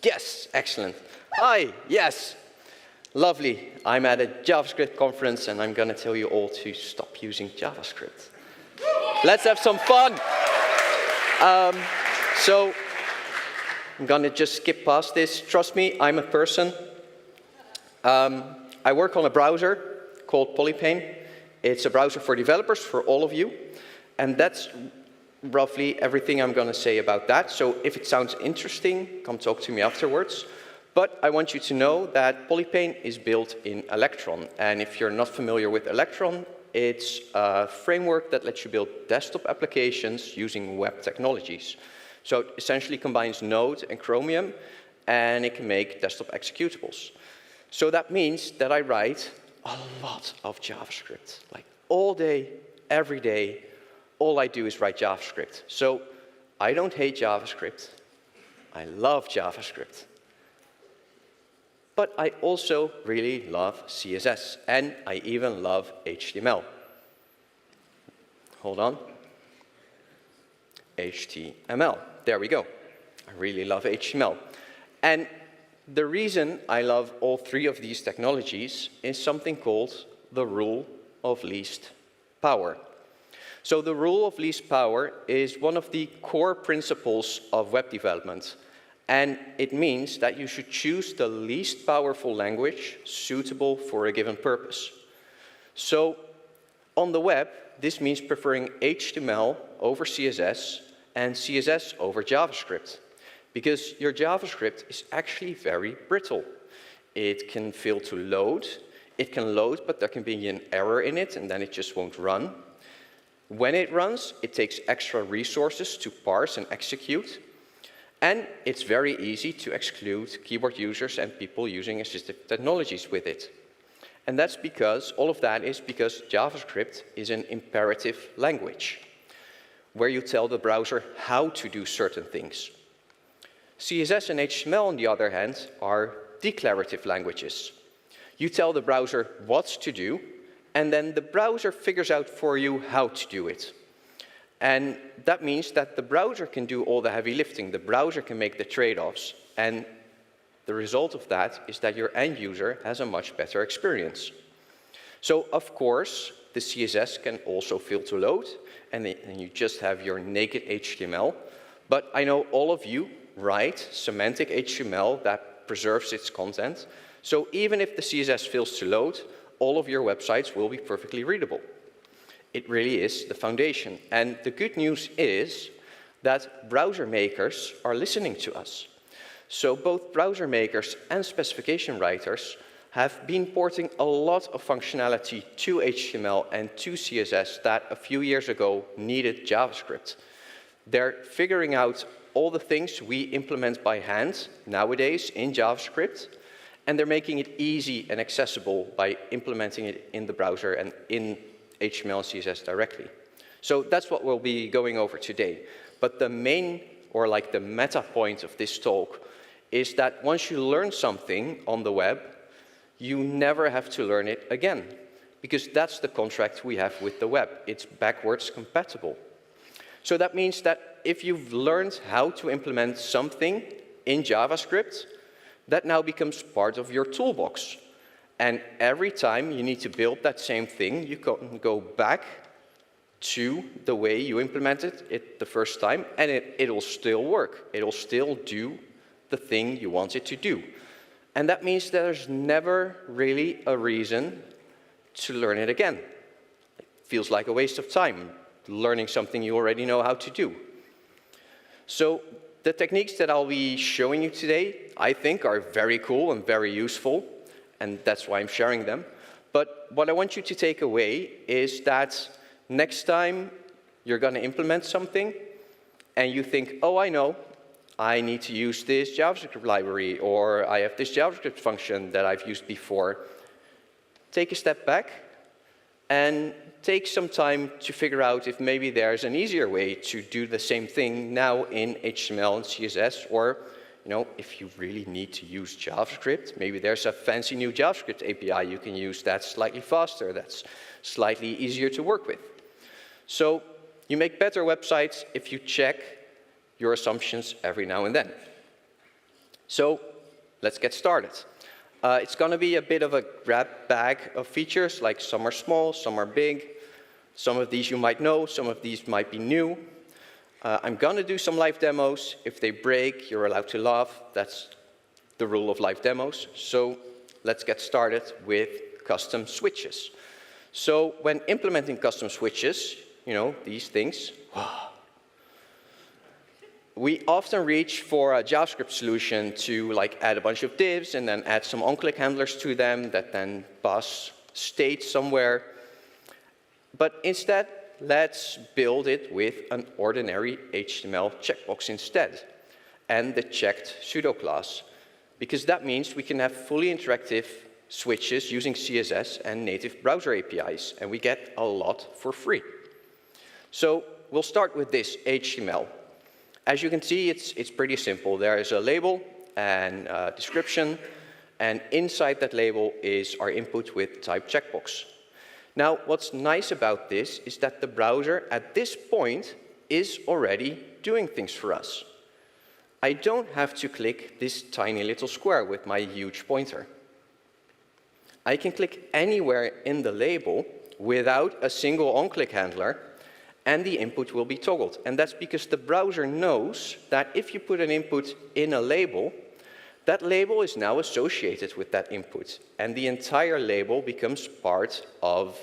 Yes, excellent. Hi, yes. Lovely. I'm at a JavaScript conference and I'm going to tell you all to stop using JavaScript. Let's have some fun. So I'm going to just skip past this. Trust me, I'm a person. I work on a browser called Polypane. It's a browser for developers, for all of you. And that's roughly everything I'm going to say about that. So if it sounds interesting, come talk to me afterwards. But I want you to know that Polypane is built in Electron. And if you're not familiar with Electron, it's a framework that lets you build desktop applications using web technologies. So it essentially combines Node and Chromium, and it can make desktop executables. So that means that I write a lot of JavaScript. Like all day, every day, all I do is write JavaScript. So I don't hate JavaScript. I love JavaScript. But I also really love CSS, and I even love HTML. Hold on. HTML. There we go. I really love HTML. And the reason I love all three of these technologies is something called the rule of least power. So the rule of least power is one of the core principles of web development. And it means that you should choose the least powerful language suitable for a given purpose. So on the web, this means preferring HTML over CSS and CSS over JavaScript. Because your JavaScript is actually very brittle. It can fail to load. It can load, but there can be an error in it, and then it just won't run. When it runs, it takes extra resources to parse and execute. And it's very easy to exclude keyboard users and people using assistive technologies with it. And that's because, all of that is because JavaScript is an imperative language, where you tell the browser how to do certain things. CSS and HTML, on the other hand, are declarative languages. You tell the browser what to do, and then the browser figures out for you how to do it. And that means that the browser can do all the heavy lifting. The browser can make the trade-offs. And the result of that is that your end user has a much better experience. So, of course, the CSS can also fail to load, and you just have your naked HTML. But I know all of you write semantic HTML that preserves its content. So even if the CSS fails to load, all of your websites will be perfectly readable. It really is the foundation. And the good news is that browser makers are listening to us. So both browser makers and specification writers have been porting a lot of functionality to HTML and to CSS that a few years ago needed JavaScript. They're figuring out all the things we implement by hand nowadays in JavaScript, and they're making it easy and accessible by implementing it in the browser and in HTML and CSS directly. So that's what we'll be going over today. But the main, or like the meta point of this talk, is that once you learn something on the web, you never have to learn it again, because that's the contract we have with the web. It's backwards compatible. So that means that if you've learned how to implement something in JavaScript, that now becomes part of your toolbox. And every time you need to build that same thing, you can go back to the way you implemented it the first time, and it'll still work. It'll still do the thing you want it to do. And that means that there's never really a reason to learn it again. It feels like a waste of time, learning something you already know how to do. So the techniques that I'll be showing you today, I think, are very cool and very useful, and that's why I'm sharing them. But what I want you to take away is that next time you're going to implement something and you think, oh, I know, I need to use this JavaScript library, or I have this JavaScript function that I've used before, take a step back and take some time to figure out if maybe there's an easier way to do the same thing now in HTML and CSS, or if you really need to use JavaScript, maybe there's a fancy new JavaScript API you can use that's slightly faster, that's slightly easier to work with. So you make better websites if you check your assumptions every now and then. So let's get started. It's going to be a bit of a grab bag of features, like some are small, some are big. Some of these you might know, some of these might be new. I'm going to do some live demos. If they break, you're allowed to laugh. That's the rule of live demos. So let's get started with custom switches. So when implementing custom switches, you know, these things, we often reach for a JavaScript solution to like add a bunch of divs and then add some on-click handlers to them that then pass state somewhere. But instead, let's build it with an ordinary HTML checkbox instead, and the checked pseudo class, because that means we can have fully interactive switches using CSS and native browser APIs, and we get a lot for free. So we'll start with this HTML. As you can see, it's pretty simple. There is a label and a description, and inside that label is our input with type checkbox. Now, what's nice about this is that the browser at this point is already doing things for us. I don't have to click this tiny little square with my huge pointer. I can click anywhere in the label without a single on-click handler, and the input will be toggled. And that's because the browser knows that if you put an input in a label, that label is now associated with that input, and the entire label becomes part of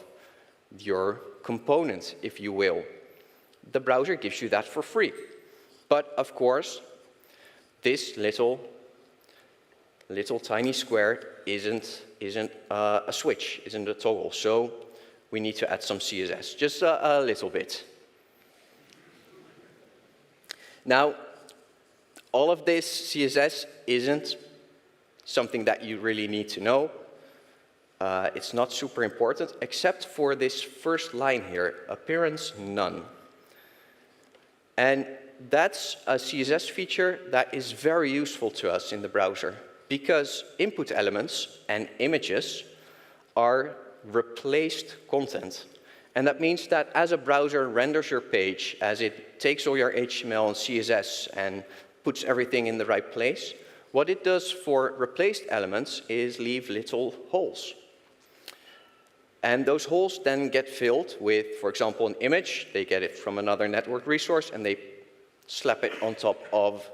your component, if you will. The browser gives you that for free. But of course, this little tiny square isn't a switch, isn't a toggle. So we need to add some CSS, just a little bit. Now, all of this CSS isn't something that you really need to know. It's not super important, except for this first line here, appearance none. And that's a CSS feature that is very useful to us in the browser, because input elements and images are replaced content. And that means that as a browser renders your page, as it takes all your HTML and CSS and puts everything in the right place, what it does for replaced elements is leave little holes. And those holes then get filled with, for example, an image. They get it from another network resource, and they slap it on top of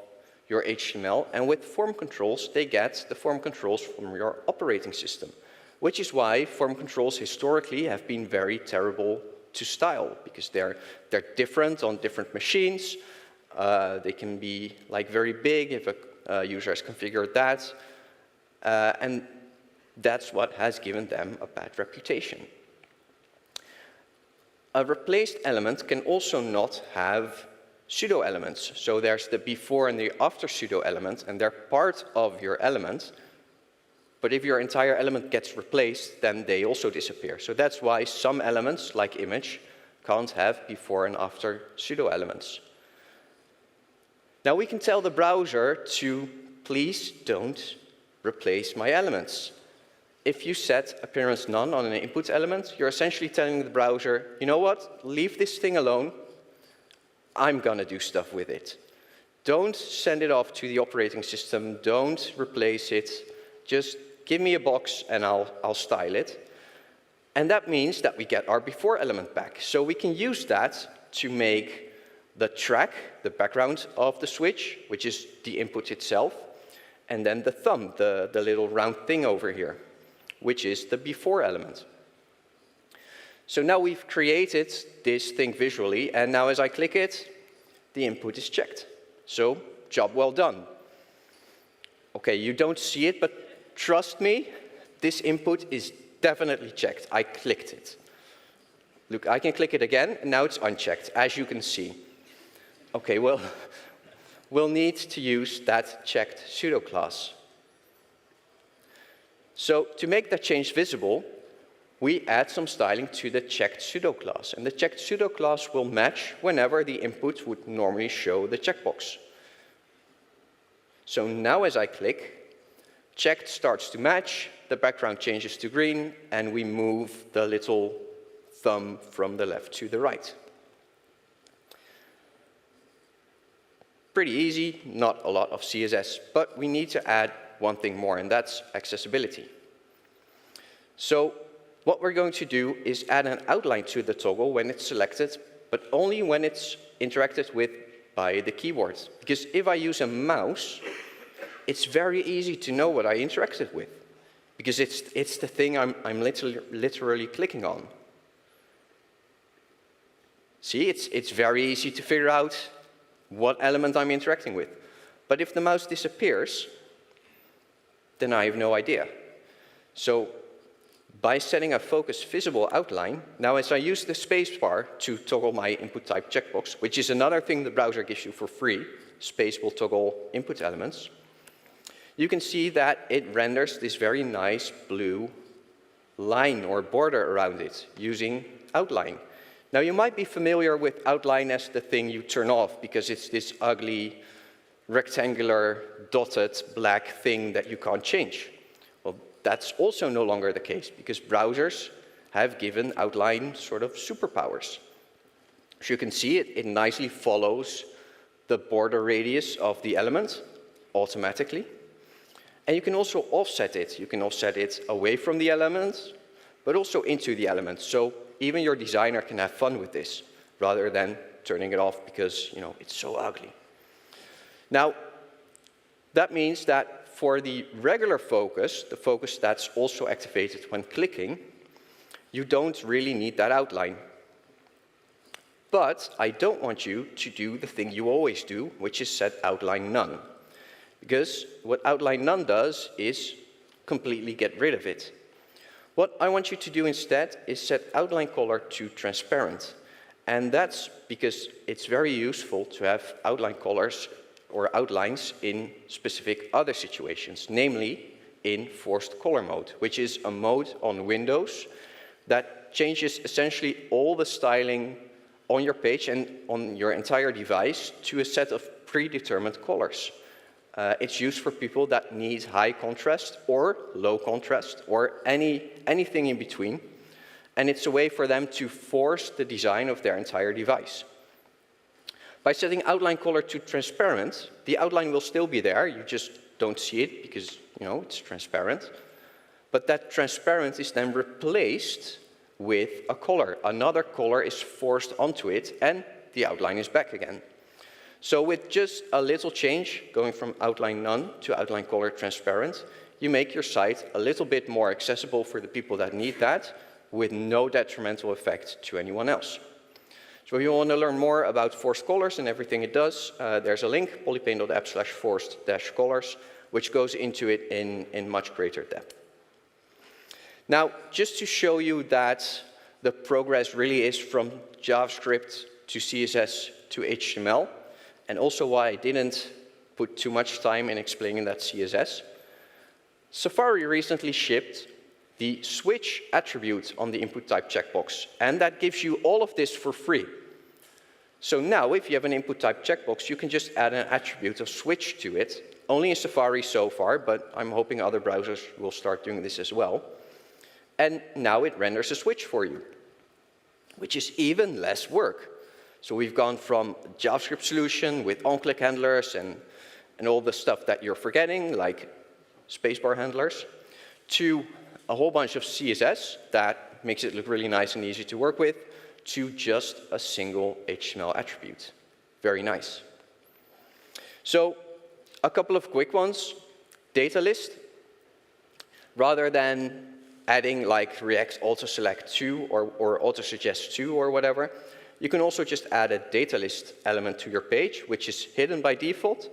your HTML. And with form controls, they get the form controls from your operating system, which is why form controls historically have been very terrible to style, because they're different on different machines. They can be like very big if a user has configured that. And that's what has given them a bad reputation. A replaced element can also not have pseudo elements. So there's the before and the after pseudo element, and they're part of your element. But if your entire element gets replaced, then they also disappear. So that's why some elements, like image, can't have before and after pseudo elements. Now we can tell the browser to please don't replace my elements. If you set appearance none on an input element, you're essentially telling the browser, you know what, leave this thing alone. I'm going to do stuff with it. Don't send it off to the operating system. Don't replace it. Just give me a box and I'll style it. And that means that we get our before element back. So we can use that to make the track, the background of the switch, which is the input itself, and then the thumb, the little round thing over here, which is the before element. So now we've created this thing visually, and now as I click it, the input is checked. So, job well done. Okay, you don't see it, but trust me, this input is definitely checked. I clicked it. Look, I can click it again, and now it's unchecked, as you can see. Okay, well, we'll need to use that checked pseudo class. So to make that change visible, we add some styling to the checked pseudo class. And the checked pseudo class will match whenever the input would normally show the checkbox. So now as I click, checked starts to match, the background changes to green, and we move the little thumb from the left to the right. Pretty easy, not a lot of CSS, but we need to add one thing more, and that's accessibility. So what we're going to do is add an outline to the toggle when it's selected, but only when it's interacted with by the keyboard. Because if I use a mouse, it's very easy to know what I interacted with, because it's the thing I'm literally clicking on. See, it's very easy to figure out what element I'm interacting with. But if the mouse disappears, then I have no idea. So by setting a focus visible outline, now as I use the spacebar to toggle my input type checkbox, which is another thing the browser gives you for free, space will toggle input elements, you can see that it renders this very nice blue line or border around it using outline. Now you might be familiar with outline as the thing you turn off because it's this ugly rectangular dotted black thing that you can't change. Well, that's also no longer the case because browsers have given outline sort of superpowers. As you can see, it nicely follows the border radius of the element automatically. And you can also offset it. You can offset it away from the element, but also into the element. So even your designer can have fun with this, rather than turning it off because, you know, it's so ugly. Now, that means that for the regular focus, the focus that's also activated when clicking, you don't really need that outline. But I don't want you to do the thing you always do, which is set outline none. Because what outline none does is completely get rid of it. What I want you to do instead is set outline color to transparent. And that's because it's very useful to have outline colors or outlines in specific other situations, namely in forced color mode, which is a mode on Windows that changes essentially all the styling on your page and on your entire device to a set of predetermined colors. It's used for people that need high contrast or low contrast or anything in between. And it's a way for them to force the design of their entire device. By setting outline color to transparent, the outline will still be there. You just don't see it because, you know, it's transparent. But that transparent is then replaced with a color. Another color is forced onto it and the outline is back again. So with just a little change, going from outline none to outline color transparent, you make your site a little bit more accessible for the people that need that, with no detrimental effect to anyone else. So if you want to learn more about forced colors and everything it does, there's a link, polypane.app/forced-colors, which goes into it in much greater depth. Now, just to show you that the progress really is from JavaScript to CSS to HTML, and also why I didn't put too much time in explaining that CSS. Safari recently shipped the switch attribute on the input type checkbox, and that gives you all of this for free. So now, if you have an input type checkbox, you can just add an attribute of switch to it, only in Safari so far, but I'm hoping other browsers will start doing this as well. And now it renders a switch for you, which is even less work. So we've gone from a JavaScript solution with on-click handlers and all the stuff that you're forgetting, like spacebar handlers, to a whole bunch of CSS that makes it look really nice and easy to work with, to just a single HTML attribute. Very nice. So a couple of quick ones. Data list. Rather than adding like React auto-select to or auto-suggest to or whatever, you can also just add a data list element to your page, which is hidden by default,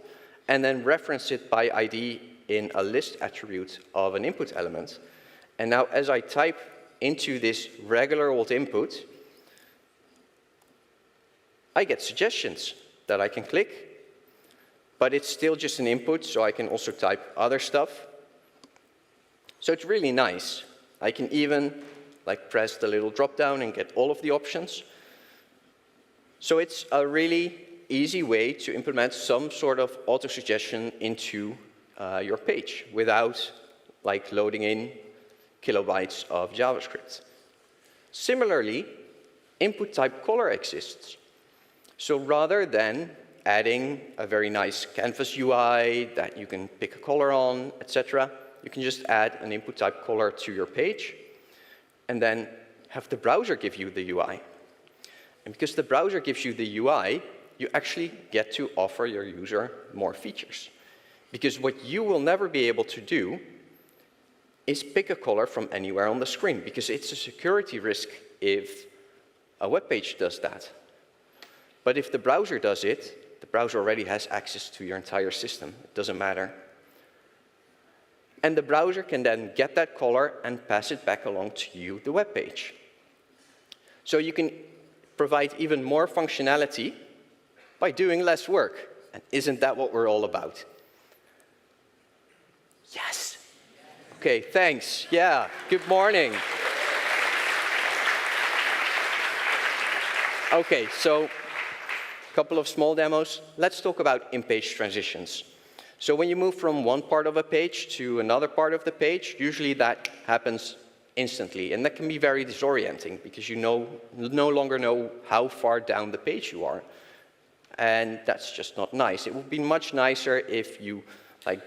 and then reference it by ID in a list attribute of an input element. And now as I type into this regular old input, I get suggestions that I can click, but it's still just an input, so I can also type other stuff. So it's really nice. I can even like press the little drop down and get all of the options. So it's a really easy way to implement some sort of auto-suggestion into your page without like loading in kilobytes of JavaScript. Similarly, input type color exists. So rather than adding a very nice canvas UI that you can pick a color on, etc. You can just add an input type color to your page and then have the browser give you the UI. And because the browser gives you the UI, you actually get to offer your user more features. Because what you will never be able to do is pick a color from anywhere on the screen, because it's a security risk if a web page does that. But if the browser does it, the browser already has access to your entire system. It doesn't matter. And the browser can then get that color and pass it back along to you, the web page. So you can provide even more functionality by doing less work. And isn't that what we're all about? Yes. Okay, thanks. Yeah, good morning. Okay, so a couple of small demos. Let's talk about in-page transitions. So when you move from one part of a page to another part of the page, usually that happens instantly. And that can be very disorienting because you no longer know how far down the page you are. And that's just not nice. It would be much nicer if you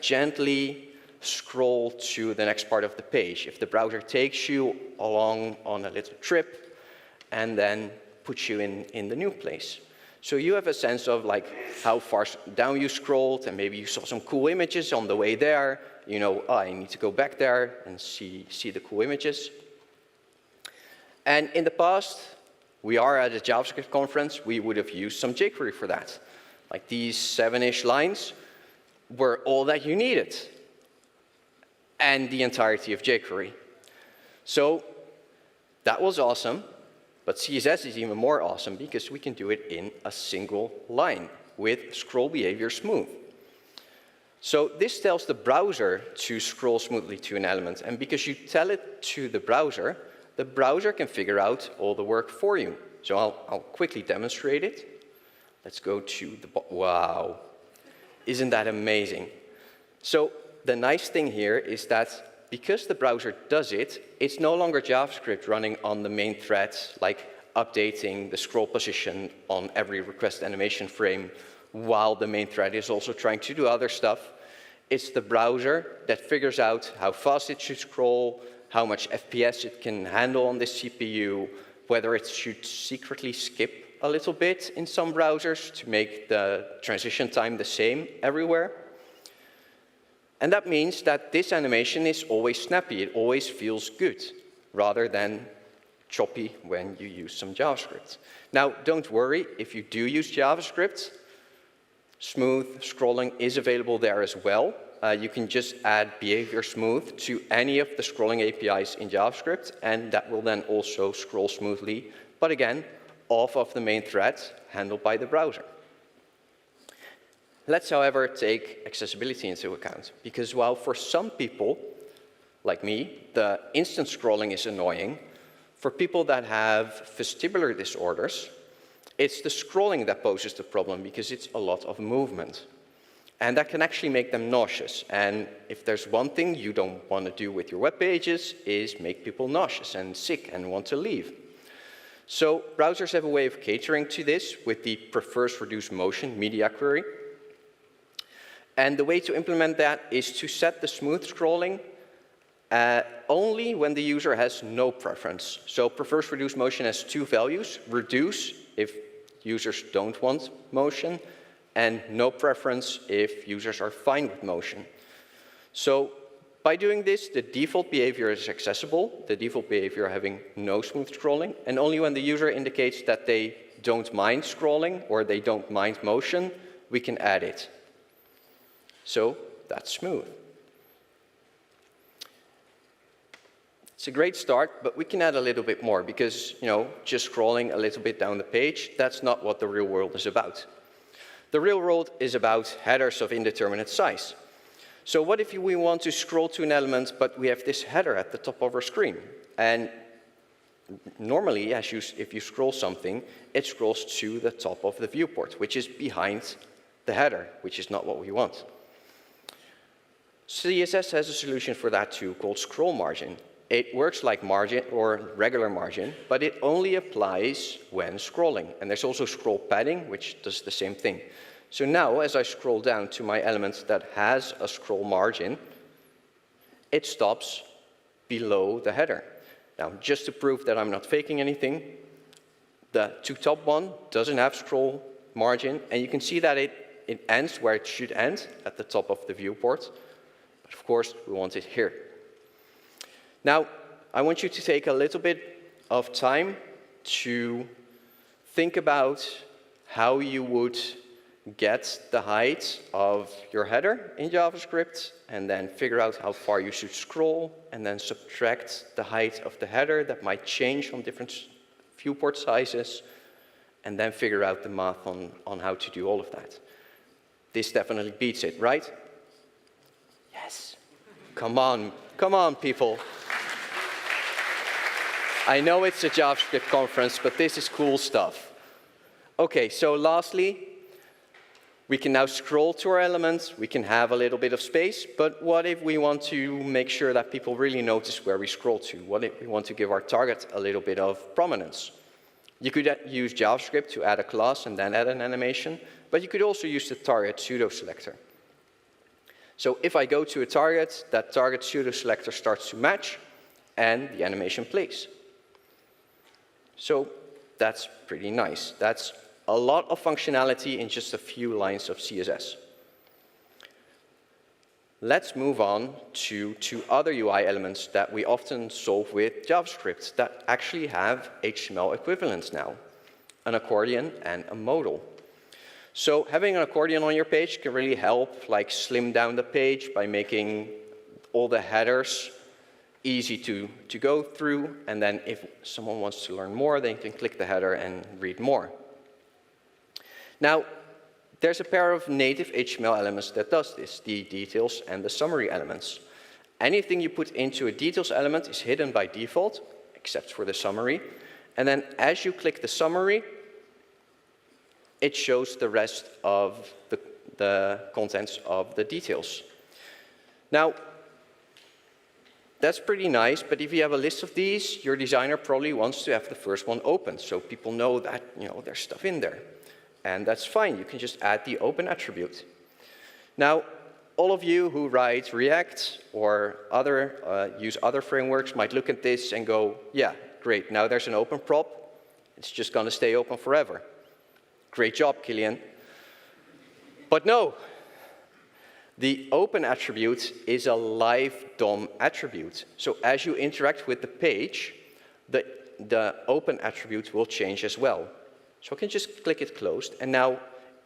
gently scroll to the next part of the page. If the browser takes you along on a little trip and then puts you in the new place. So you have a sense of how far down you scrolled, and maybe you saw some cool images on the way there. You know, oh, I need to go back there and see the cool images. And in the past, we are at a JavaScript conference, we would have used some jQuery for that. Like these 7-ish lines were all that you needed. And the entirety of jQuery. So that was awesome. But CSS is even more awesome because we can do it in a single line with scroll behavior smooth. So this tells the browser to scroll smoothly to an element. And because you tell it to the browser can figure out all the work for you. So I'll quickly demonstrate it. Let's go to the wow. Isn't that amazing? So the nice thing here is that because the browser does it, it's no longer JavaScript running on the main thread, like updating the scroll position on every request animation frame while the main thread is also trying to do other stuff. It's the browser that figures out how fast it should scroll, how much FPS it can handle on this CPU, whether it should secretly skip a little bit in some browsers to make the transition time the same everywhere. And that means that this animation is always snappy. It always feels good, rather than choppy when you use some JavaScript. Now, don't worry, if you do use JavaScript, smooth scrolling is available there as well. You can just add behavior smooth to any of the scrolling APIs in JavaScript, and that will then also scroll smoothly, but again, off of the main thread handled by the browser. Let's, however, take accessibility into account, because while for some people, like me, the instant scrolling is annoying, for people that have vestibular disorders, it's the scrolling that poses the problem, because it's a lot of movement. And that can actually make them nauseous. And if there's one thing you don't want to do with your web pages, is make people nauseous and sick and want to leave. So browsers have a way of catering to this with the prefers reduce motion media query. And the way to implement that is to set the smooth scrolling only when the user has no preference. So prefers reduce motion has two values: reduce if users don't want motion, and no preference if users are fine with motion. So by doing this, the default behavior is accessible, the default behavior having no smooth scrolling, and only when the user indicates that they don't mind scrolling or they don't mind motion, we can add it. So that's smooth. It's a great start, but we can add a little bit more because, just scrolling a little bit down the page, that's not what the real world is about. The real world is about headers of indeterminate size. So what if we want to scroll to an element, but we have this header at the top of our screen? And normally, if you scroll something, it scrolls to the top of the viewport, which is behind the header, which is not what we want. CSS has a solution for that too, called scroll margin. It works like margin or regular margin, but it only applies when scrolling. And there's also scroll padding, which does the same thing. So now, as I scroll down to my element that has a scroll margin, it stops below the header. Now, just to prove that I'm not faking anything, the two top one doesn't have scroll margin, and you can see that it ends where it should end, at the top of the viewport. But of course, we want it here. Now, I want you to take a little bit of time to think about how you would get the height of your header in JavaScript, and then figure out how far you should scroll, and then subtract the height of the header that might change on different viewport sizes, and then figure out the math on how to do all of that. This definitely beats it, right? Yes. Come on, people. I know it's a JavaScript conference, but this is cool stuff. Okay, so lastly, we can now scroll to our elements, we can have a little bit of space, but what if we want to make sure that people really notice where we scroll to? What if we want to give our target a little bit of prominence? You could use JavaScript to add a class and then add an animation, but you could also use the target pseudo-selector. So if I go to a target, that target pseudo-selector starts to match, and the animation plays. So that's pretty nice. That's a lot of functionality in just a few lines of CSS. Let's move on to two other UI elements that we often solve with JavaScript that actually have HTML equivalents now, an accordion and a modal. So having an accordion on your page can really help, like slim down the page by making all the headers easy to go through, and then if someone wants to learn more, they can click the header and read more. Now, there's a pair of native HTML elements that does this, the details and the summary elements. Anything you put into a details element is hidden by default, except for the summary. And then as you click the summary, it shows the rest of the contents of the details. Now, that's pretty nice, but if you have a list of these, your designer probably wants to have the first one open, so people know that, there's stuff in there. And that's fine, you can just add the open attribute. Now, all of you who write React or use other frameworks might look at this and go, yeah, great, now there's an open prop, it's just going to stay open forever. Great job, Kilian. But no, the open attribute is a live DOM attribute. So as you interact with the page, the open attribute will change as well. So I can just click it closed, and now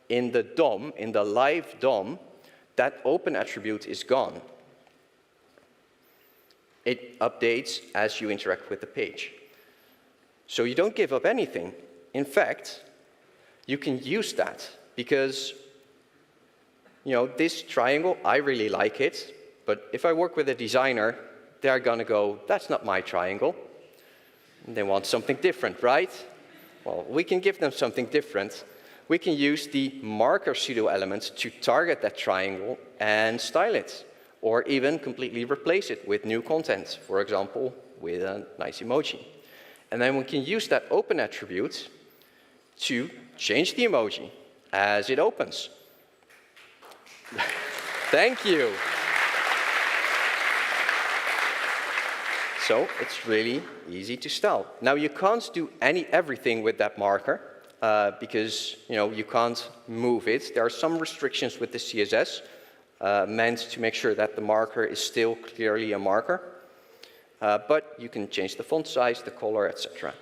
in the DOM, in the live DOM, that open attribute is gone. It updates as you interact with the page. So you don't give up anything. In fact, you can use that because, this triangle, I really like it, but if I work with a designer, they're going to go, that's not my triangle. And they want something different, right? Well, we can give them something different. We can use the marker pseudo element to target that triangle and style it, or even completely replace it with new content, for example, with a nice emoji. And then we can use that open attribute to change the emoji as it opens. Thank you. So it's really easy to style. Now you can't do everything with that marker because you can't move it. There are some restrictions with the CSS meant to make sure that the marker is still clearly a marker. But you can change the font size, the color, etc.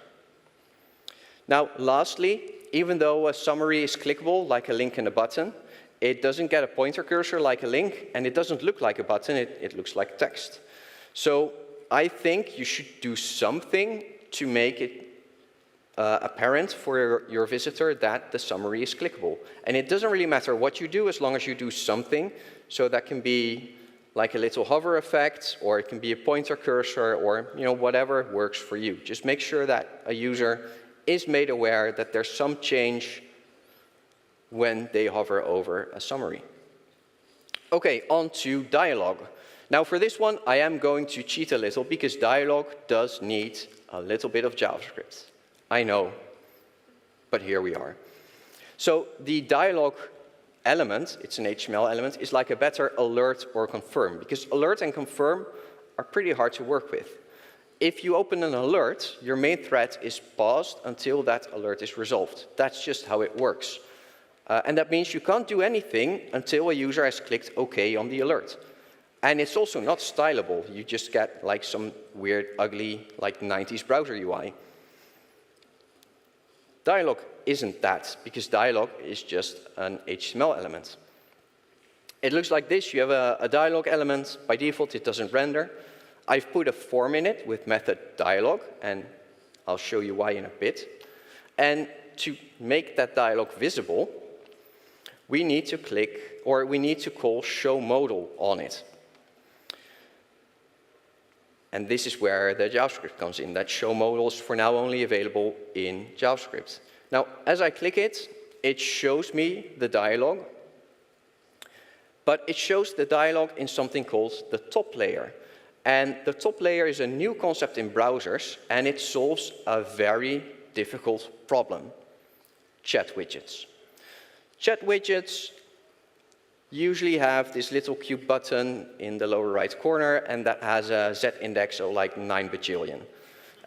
Now lastly, even though a summary is clickable like a link and a button, it doesn't get a pointer cursor like a link, and it doesn't look like a button, it looks like text. So I think you should do something to make it apparent for your visitor that the summary is clickable. And it doesn't really matter what you do as long as you do something. So that can be like a little hover effect, or it can be a pointer cursor, or whatever works for you. Just make sure that a user is made aware that there's some change when they hover over a summary. Okay, on to dialogue. Now for this one, I am going to cheat a little because dialogue does need a little bit of JavaScript. I know, but here we are. So the dialogue element, it's an HTML element, is like a better alert or confirm, because alert and confirm are pretty hard to work with. If you open an alert, your main thread is paused until that alert is resolved. That's just how it works. And that means you can't do anything until a user has clicked OK on the alert. And it's also not stylable. You just get like some weird, ugly, like 90s browser UI. Dialog isn't that, because dialog is just an HTML element. It looks like this. You have a dialog element. By default, it doesn't render. I've put a form in it with method dialog, and I'll show you why in a bit. And to make that dialog visible, we need to click, or we need to call show modal on it. And this is where the JavaScript comes in. That show modal is for now only available in JavaScript. Now, as I click it, it shows me the dialog, but it shows the dialog in something called the top layer. And the top layer is a new concept in browsers, and it solves a very difficult problem: chat widgets. Chat widgets usually have this little cube button in the lower right corner, and that has a z-index of like 9 bajillion.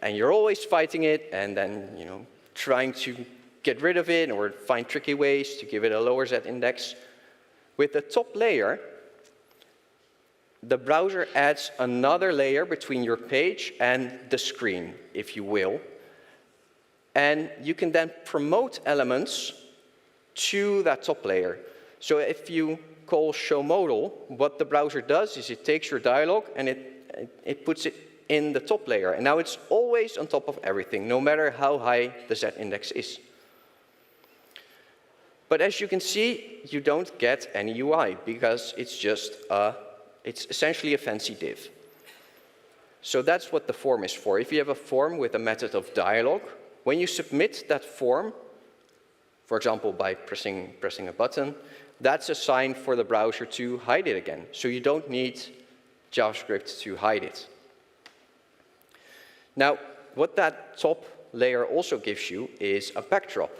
And you're always fighting it, and then trying to get rid of it or find tricky ways to give it a lower z-index. With the top layer, the browser adds another layer between your page and the screen, if you will. And you can then promote elements to that top layer. So if you call show modal, what the browser does is it takes your dialog and it puts it in the top layer. And now it's always on top of everything, no matter how high the z-index is. But as you can see, you don't get any UI, because it's essentially a fancy div. So that's what the form is for. If you have a form with a method of dialog, when you submit that form, for example, by pressing a button, that's a sign for the browser to hide it again. So you don't need JavaScript to hide it. Now, what that top layer also gives you is a backdrop.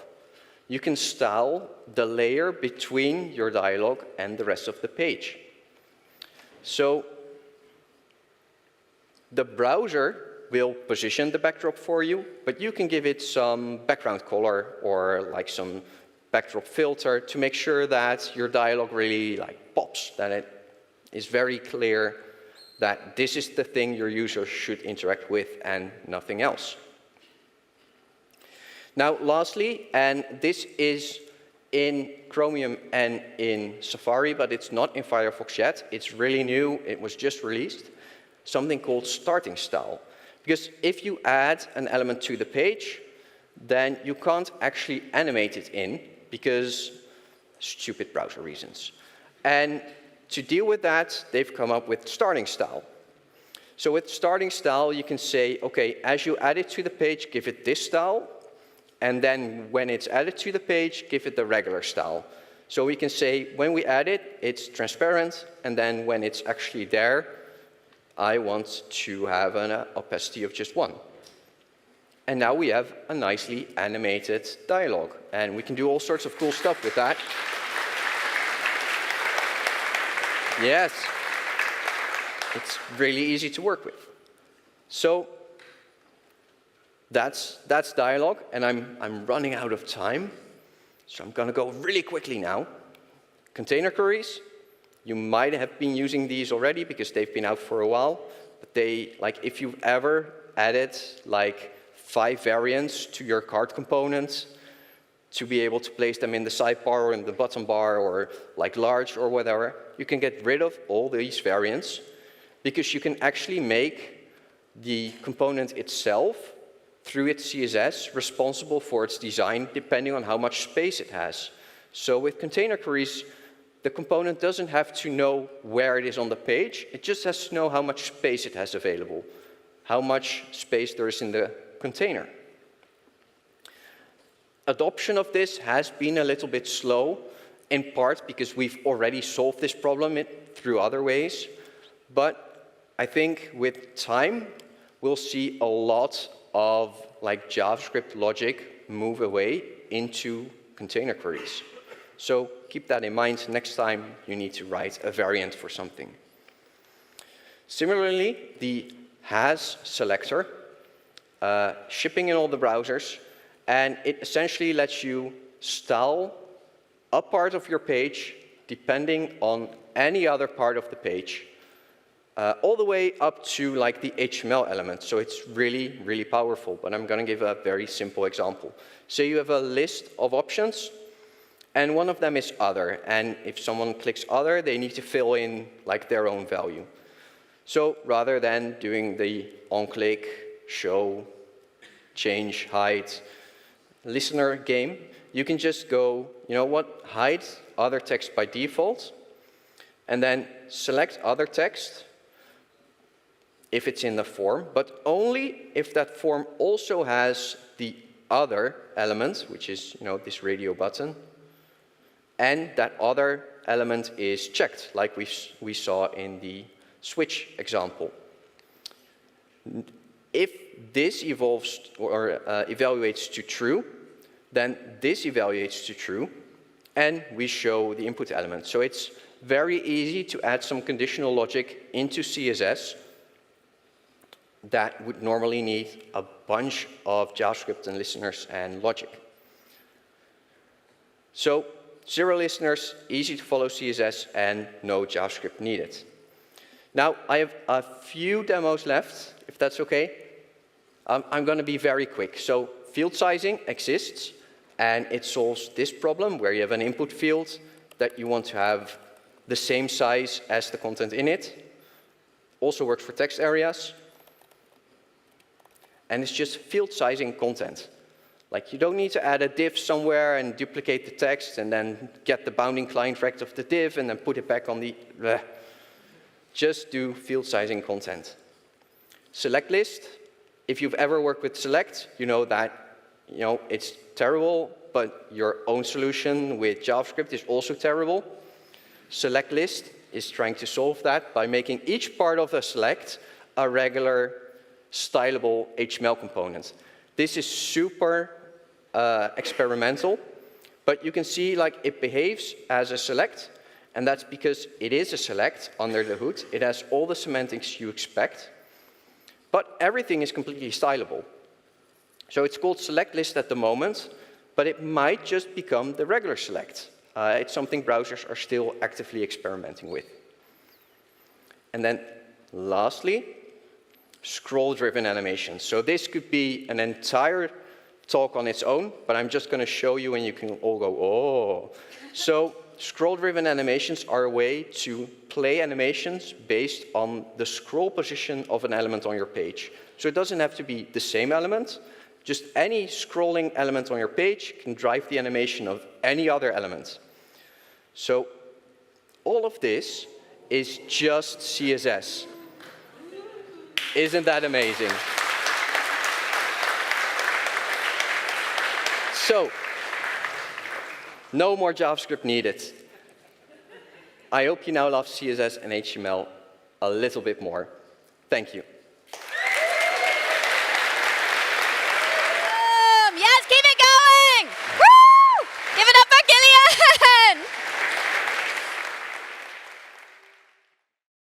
You can style the layer between your dialog and the rest of the page. So the browser will position the backdrop for you, but you can give it some background color or like some backdrop filter to make sure that your dialog really like pops, that it is very clear that this is the thing your user should interact with and nothing else. Now, lastly, and this is in Chromium and in Safari, but it's not in Firefox yet. It's really new. It was just released. Something called starting style. Because if you add an element to the page, then you can't actually animate it in, because stupid browser reasons. And to deal with that, they've come up with starting style. So with starting style, you can say, OK, as you add it to the page, give it this style. And then when it's added to the page, give it the regular style. So we can say, when we add it, it's transparent. And then when it's actually there, I want to have an opacity of just 1. And now we have a nicely animated dialog. And we can do all sorts of cool stuff with that. Yes. It's really easy to work with. So that's dialog, and I'm running out of time. So I'm going to go really quickly now. Container queries. You might have been using these already because they've been out for a while. But they, like, if you've ever added like 5 variants to your card components to be able to place them in the sidebar or in the bottom bar or like large or whatever, you can get rid of all these variants because you can actually make the component itself through its CSS responsible for its design depending on how much space it has. So with container queries, the component doesn't have to know where it is on the page. It just has to know how much space it has available, how much space there is in the container. Adoption of this has been a little bit slow, in part because we've already solved this problem through other ways. But I think with time, we'll see a lot of like JavaScript logic move away into container queries. So keep that in mind next time you need to write a variant for something. Similarly, the has selector, shipping in all the browsers, and it essentially lets you style a part of your page depending on any other part of the page, all the way up to like the HTML element. So it's really, really powerful, but I'm going to give a very simple example. So you have a list of options, and one of them is other, and if someone clicks other, they need to fill in like their own value. So rather than doing the on-click, show, change, hide, listener game, you can just go, you know what, hide other text by default, and then select other text if it's in the form, but only if that form also has the other element, which is, you know, this radio button, and that other element is checked, like we saw in the switch example. If this evolves or evaluates to true, then this evaluates to true, and we show the input element. So it's very easy to add some conditional logic into CSS that would normally need a bunch of JavaScript and listeners and logic. So 0 listeners, easy to follow CSS, and no JavaScript needed. Now, I have a few demos left, if that's okay. I'm going to be very quick. So field sizing exists, and it solves this problem where you have an input field that you want to have the same size as the content in it. Also works for text areas. And it's just field sizing content. Like, you don't need to add a div somewhere and duplicate the text and then get the bounding client rect of the div and then put it back on the... Bleh. Just do field sizing content. Select list. If you've ever worked with select, you know that, you know, it's terrible, but your own solution with JavaScript is also terrible. Select list is trying to solve that by making each part of a select a regular stylable HTML component. This is super experimental, but you can see like it behaves as a select, and that's because it is a select under the hood. It has all the semantics you expect, but everything is completely stylable. So it's called select list at the moment, but it might just become the regular select. It's something browsers are still actively experimenting with. And then lastly, scroll-driven animations. So this could be an entire talk on its own, but I'm just going to show you and you can all go, oh. So scroll-driven animations are a way to play animations based on the scroll position of an element on your page. So it doesn't have to be the same element. Just any scrolling element on your page can drive the animation of any other element. So all of this is just CSS. Isn't that amazing? So, no more JavaScript needed. I hope you now love CSS and HTML a little bit more. Thank you.